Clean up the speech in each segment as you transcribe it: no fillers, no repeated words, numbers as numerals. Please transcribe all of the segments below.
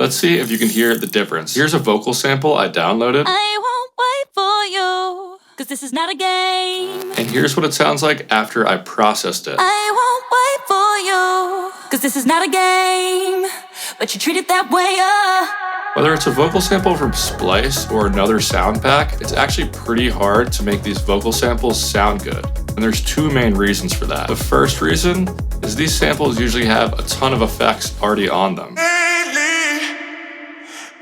Let's see if you can hear the difference. Here's a vocal sample I downloaded. I won't wait for you, cause this is not a game. And here's what it sounds like after I processed it. I won't wait for you, cause this is not a game, but you treat it that way, Whether it's a vocal sample from Splice or another sound pack, it's actually pretty hard to make these vocal samples sound good. And there's two main reasons for that. The first reason is these samples usually have a ton of effects already on them.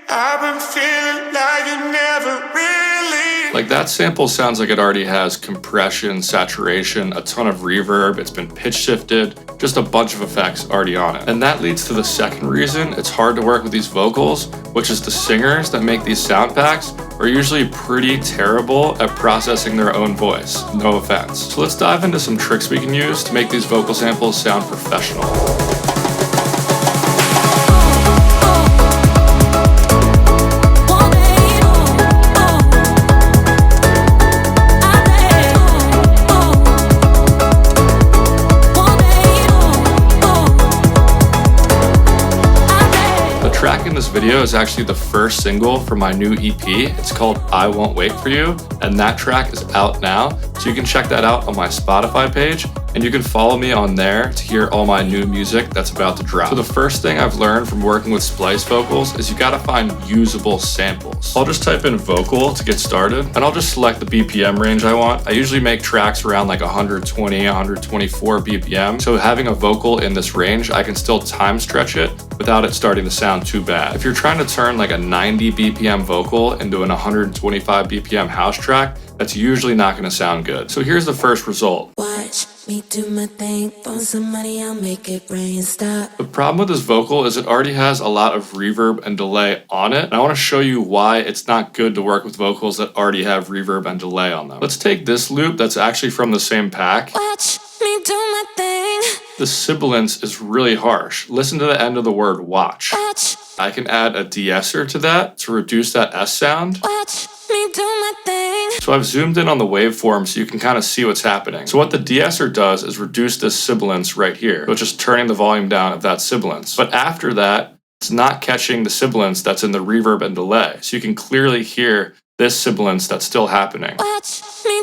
I've been feeling like you never really. Like that sample sounds like it already has compression, saturation, a ton of reverb, it's been pitch shifted, just a bunch of effects already on it. And that leads to the second reason it's hard to work with these vocals, which is the singers that make these sound packs are usually pretty terrible at processing their own voice. No offense. So let's dive into some tricks we can use to make these vocal samples sound professional. In this video is actually the first single from my new EP. It's called I Won't Wait For You, and that track is out now, so you can check that out on my Spotify page, and you can follow me on there to hear all my new music that's about to drop. So the first thing I've learned from working with Splice vocals is you gotta find usable samples. I'll just type in vocal to get started, and I'll just select the BPM range I want. I usually make tracks around like 120, 124 BPM, so having a vocal in this range, I can still time stretch it without it starting to sound too bad. If you're trying to turn like a 90 BPM vocal into an 125 BPM house track, that's usually not gonna sound good. So here's the first result. Watch me do my thing, phone some money, I'll make it rain, stop. The problem with this vocal is it already has a lot of reverb and delay on it. And I wanna show you why it's not good to work with vocals that already have reverb and delay on them. Let's take this loop that's actually from the same pack. Watch me do my thing. The sibilance is really harsh. Listen to the end of the word watch. Watch, I can add a de-esser to that to reduce that S sound. watch me do my thing. So I've zoomed in on the waveform so you can kind of see what's happening. So what the de-esser does is reduce this sibilance right here. So it's just turning the volume down of that sibilance. But after that, it's not catching the sibilance that's in the reverb and delay. So you can clearly hear this sibilance that's still happening. Watch me.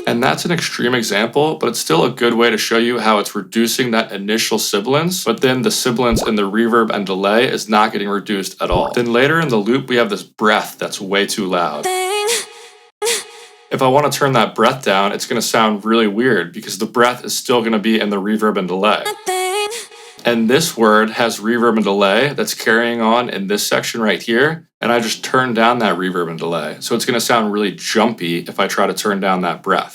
And that's an extreme example, but it's still a good way to show you how it's reducing that initial sibilance, but then the sibilance in the reverb and delay is not getting reduced at all. Then later in the loop, we have this breath that's way too loud. If I want to turn that breath down, it's going to sound really weird because the breath is still going to be in the reverb and delay. And this word has reverb and delay that's carrying on in this section right here. And I just turned down that reverb and delay. So it's going to sound really jumpy if I try to turn down that breath.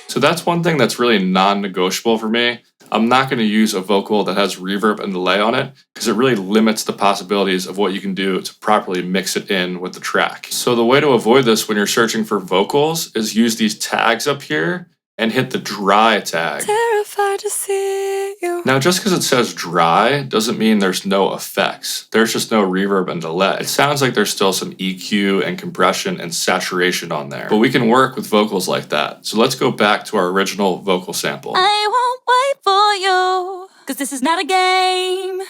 So that's one thing that's really non-negotiable for me. I'm not going to use a vocal that has reverb and delay on it because it really limits the possibilities of what you can do to properly mix it in with the track. So the way to avoid this when you're searching for vocals is use these tags up here and hit the dry tag. Terrified to see you. Now, just because it says dry doesn't mean there's no effects. There's just no reverb and delay. It sounds like there's still some EQ and compression and saturation on there, but we can work with vocals like that. So let's go back to our original vocal sample. I won't wait for you, cause this is not a game,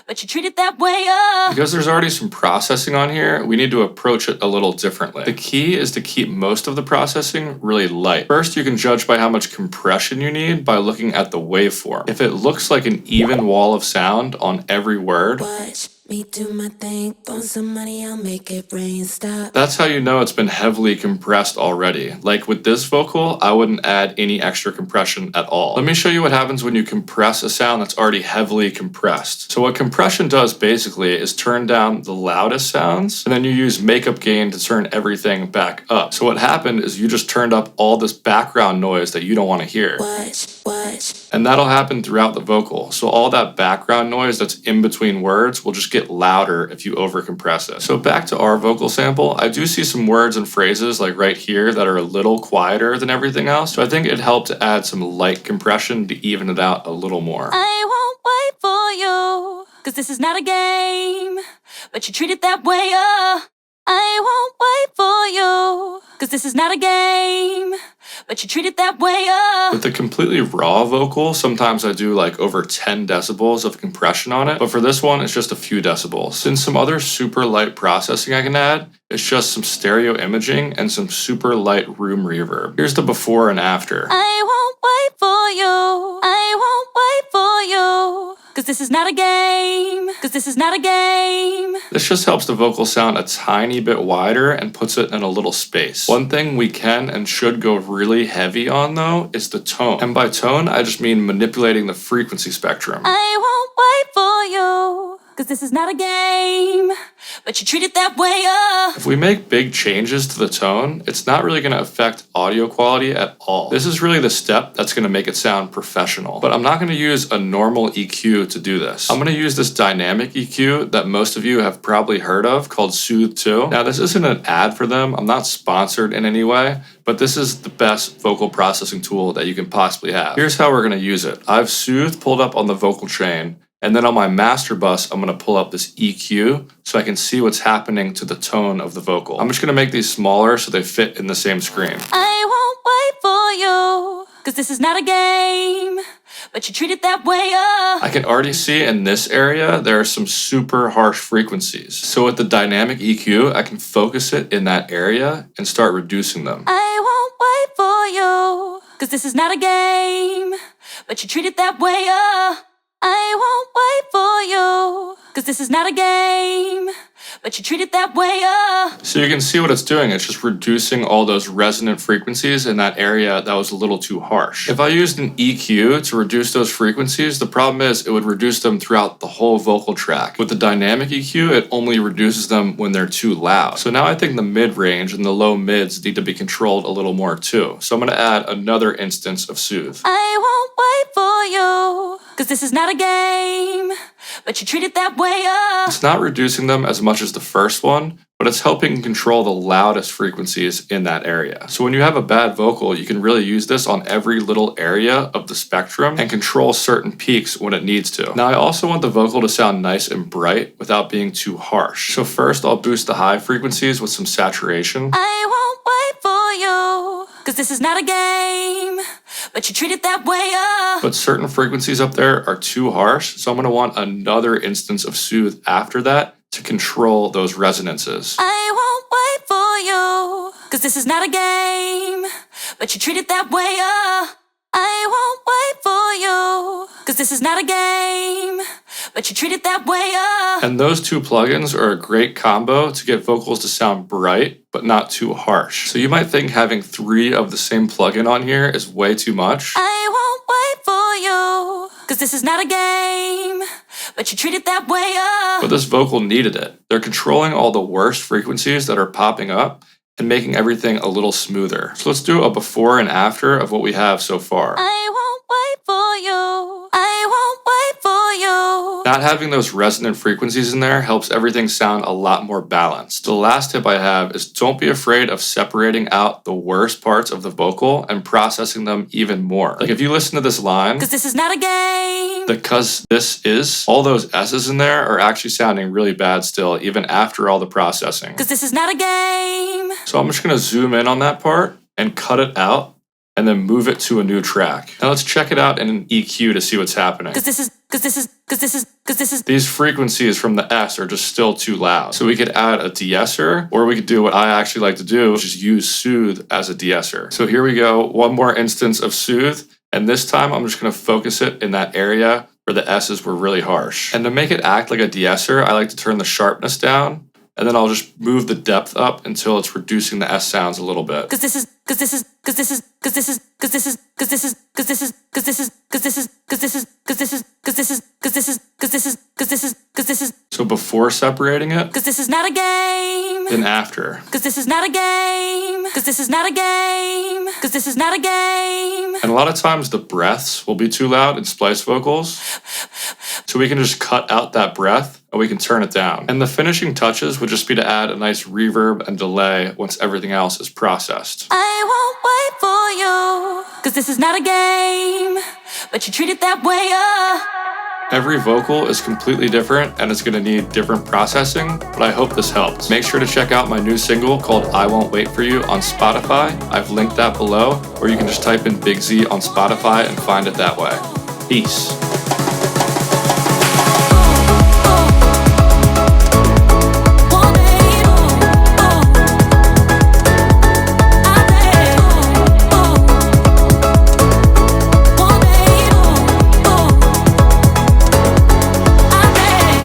but you treat it that way, Because there's already some processing on here, we need to approach it a little differently. The key is to keep most of the processing really light. First, you can judge by how much compression you need by looking at the waveform. If it looks like an even wall of sound on every word, Watch me do my thing, phone some money, I'll make it rain, stop. that's how you know it's been heavily compressed already. Like with this vocal, I wouldn't add any extra compression at all. Let me show you what happens when you compress a sound that's already heavily compressed. So what compression does basically is turn down the loudest sounds, and then you use makeup gain to turn everything back up. So what happened is you just turned up all this background noise that you don't want to hear. Watch. And that'll happen throughout the vocal. So all that background noise that's in between words will just get louder if you overcompress it. So back to our vocal sample, I do see some words and phrases like right here that are a little quieter than everything else. So I think it'd help to add some light compression to even it out a little more. I won't wait for you, cause this is not a game, but you treat it that way, I won't wait for you, 'cause this is not a game, but you treat it that way, With the completely raw vocal, sometimes I do like over 10 decibels of compression on it, but for this one, it's just a few decibels. Then some other super light processing I can add, it's just some stereo imaging and some super light room reverb. Here's the before and after. I won't wait for you, I won't wait for you, 'cause this is not a game, 'cause this is not a game. This just helps the vocal sound a tiny bit wider and puts it in a little space. One thing we can and should go really heavy on though is the tone. And by tone, I just mean manipulating the frequency spectrum. I won't wait for you, 'cause this is not a game, but you treat it that way, If we make big changes to the tone, it's not really going to affect audio quality at all. This is really the step that's going to make it sound professional. But I'm not going to use a normal EQ to do this. I'm going to use this dynamic EQ that most of you have probably heard of called Soothe 2. Now, this isn't an ad for them. I'm not sponsored in any way, but this is the best vocal processing tool that you can possibly have. Here's how we're going to use it. I've Soothe pulled up on the vocal chain, and then on my master bus, I'm going to pull up this EQ so I can see what's happening to the tone of the vocal. I'm just going to make these smaller so they fit in the same screen. I won't wait for you, 'cause this is not a game, but you treat it that way, I can already see in this area there are some super harsh frequencies. So with the dynamic EQ, I can focus it in that area and start reducing them. I won't wait for you, 'cause this is not a game, but you treat it that way, I won't wait for you, 'cause this is not a game, but you treat it that way, So you can see what it's doing. It's just reducing all those resonant frequencies in that area that was a little too harsh. If I used an EQ to reduce those frequencies, the problem is it would reduce them throughout the whole vocal track. With the dynamic EQ, it only reduces them when they're too loud. So now I think the mid-range and the low mids need to be controlled a little more too. So I'm going to add another instance of Soothe. I won't wait for you, 'cause this is not a game, but you treat it that way, It's not reducing them as much as the first one, but it's helping control the loudest frequencies in that area. So when you have a bad vocal, you can really use this on every little area of the spectrum and control certain peaks when it needs to. Now I also want the vocal to sound nice and bright without being too harsh. So first I'll boost the high frequencies with some saturation. I won't wait for you, 'cause this is not a game, but you treat it that way, But certain frequencies up there are too harsh, so I'm going to want another instance of Soothe after that to control those resonances. I won't wait for you, 'cause this is not a game, but you treat it that way, I won't wait for you, 'cause this is not a game, but you treat it that way, And those two plugins are a great combo to get vocals to sound bright, but not too harsh. So you might think having 3 of the same plugin on here is way too much. I won't wait for you, 'cause this is not a game, but you treat it that way, But this vocal needed it. They're controlling all the worst frequencies that are popping up and making everything a little smoother. So let's do a before and after of what we have so far. I won't wait for you, I won't wait for you. Not having those resonant frequencies in there helps everything sound a lot more balanced. The last tip I have is don't be afraid of separating out the worst parts of the vocal and processing them even more. Like if you listen to this line, 'Cause this is not a game. because this is, all those S's in there are actually sounding really bad still, even after all the processing. 'Cause this is not a game. So I'm just gonna zoom in on that part and cut it out and then move it to a new track. Now let's check it out in an EQ to see what's happening. These frequencies from the S are just still too loud. So we could add a de-esser, or we could do what I actually like to do, which is use Soothe as a de-esser. So here we go, one more instance of Soothe, and this time I'm just gonna focus it in that area where the S's were really harsh. And to make it act like a de-esser, I like to turn the sharpness down, and then I'll just move the depth up until it's reducing the S sounds a little bit. So before separating it, Cause this is not a game. then after. Cause this is not a game. Cause this is not a game. Cause this is not a game. And a lot of times the breaths will be too loud in splice vocals. So we can just cut out that breath and we can turn it down. And the finishing touches would just be to add a nice reverb and delay once everything else is processed. I won't wait for you. Cause this is not a game. But you treat it that way, Every vocal is completely different and it's going to need different processing, but I hope this helps. Make sure to check out my new single called I Won't Wait For You on Spotify. I've linked that below, or you can just type in Big Z on Spotify and find it that way. Peace.